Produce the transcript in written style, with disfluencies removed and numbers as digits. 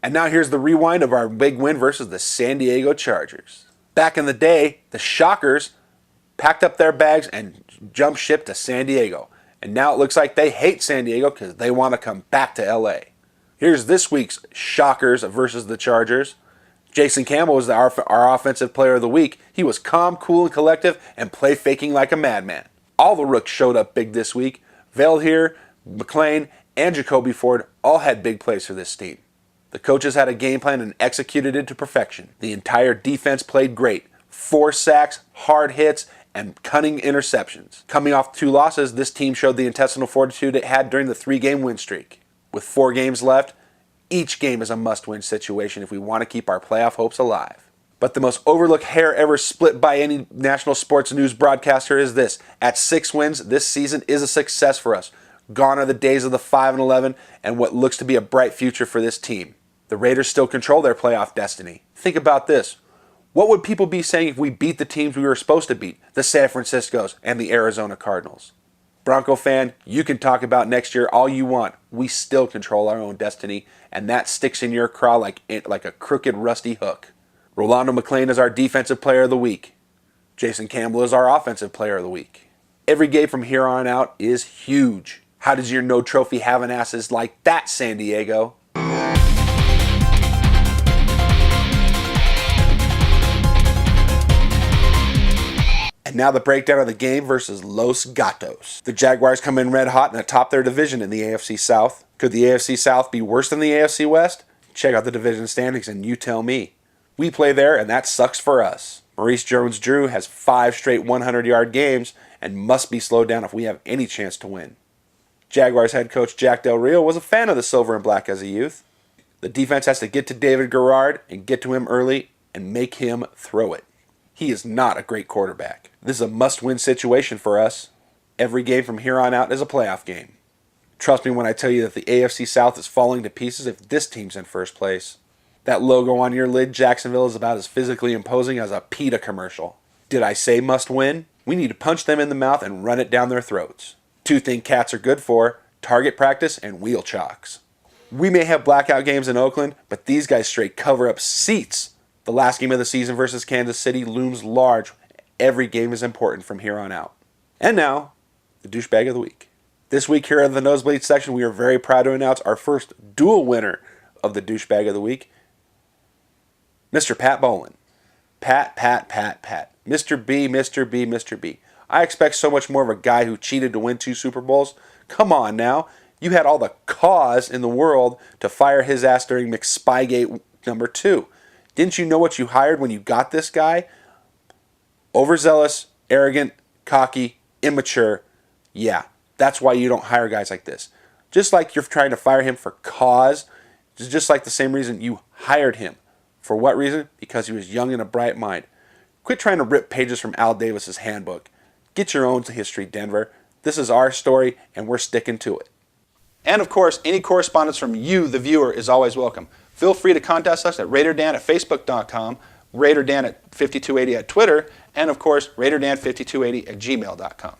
And now here's the rewind of our big win versus the San Diego Chargers. Back in the day, the Shockers packed up their bags and jumped ship to San Diego. And now it looks like they hate San Diego because they want to come back to LA. Here's this week's Shockers versus the Chargers. Jason Campbell was our offensive player of the week. He was calm, cool, and collective and play faking like a madman. All the rooks showed up big this week. Valdir, McLean, and Jacoby Ford all had big plays for this team. The coaches had a game plan and executed it to perfection. The entire defense played great. 4 sacks, hard hits, and cunning interceptions. Coming off 2 losses, this team showed the intestinal fortitude it had during the 3-game win streak. With 4 games left, each game is a must-win situation if we want to keep our playoff hopes alive. But the most overlooked hair ever split by any national sports news broadcaster is this. At 6 wins, this season is a success for us. Gone are the days of the 5-11 and what looks to be a bright future for this team. The Raiders still control their playoff destiny. Think about this. What would people be saying if we beat the teams we were supposed to beat? The San Franciscos and the Arizona Cardinals. Bronco fan, you can talk about next year all you want. We still control our own destiny, and that sticks in your craw like a crooked, rusty hook. Rolando McClain is our defensive player of the week. Jason Campbell is our offensive player of the week. Every game from here on out is huge. How does your no trophy having asses like that, San Diego? And now the breakdown of the game versus Los Gatos. The Jaguars come in red hot and atop their division in the AFC South. Could the AFC South be worse than the AFC West? Check out the division standings and you tell me. We play there and that sucks for us. Maurice Jones-Drew has 5 straight 100-yard games and must be slowed down if we have any chance to win. Jaguars head coach Jack Del Rio was a fan of the silver and black as a youth. The defense has to get to David Garrard and get to him early and make him throw it. He is not a great quarterback. This is a must-win situation for us. Every game from here on out is a playoff game. Trust me when I tell you that the AFC South is falling to pieces if this team's in first place. That logo on your lid, Jacksonville, is about as physically imposing as a PETA commercial. Did I say must win? We need to punch them in the mouth and run it down their throats. 2 things cats are good for: target practice and wheel chalks. We may have blackout games in Oakland, but these guys straight cover up seats. The last game of the season versus Kansas City looms large. Every game is important from here on out. And now, the douchebag of the week. This week here in the Nosebleed section, we are very proud to announce our first dual winner of the douchebag of the week, Mr. Pat Bolin. Pat. Mr. B, Mr. B, Mr. B. I expect so much more of a guy who cheated to win 2 Super Bowls. Come on now. You had all the cause in the world to fire his ass during McSpygate number 2. Didn't you know what you hired when you got this guy? Overzealous, arrogant, cocky, immature. Yeah, that's why you don't hire guys like this. Just like you're trying to fire him for cause, just like the same reason you hired him. For what reason? Because he was young and a bright mind. Quit trying to rip pages from Al Davis's handbook. Get your own history, Denver. This is our story, and we're sticking to it. And of course, any correspondence from you, the viewer, is always welcome. Feel free to contact us at RaiderDan@Facebook.com, RaiderDan at 5280 at Twitter, and of course, RaiderDan5280 at gmail.com.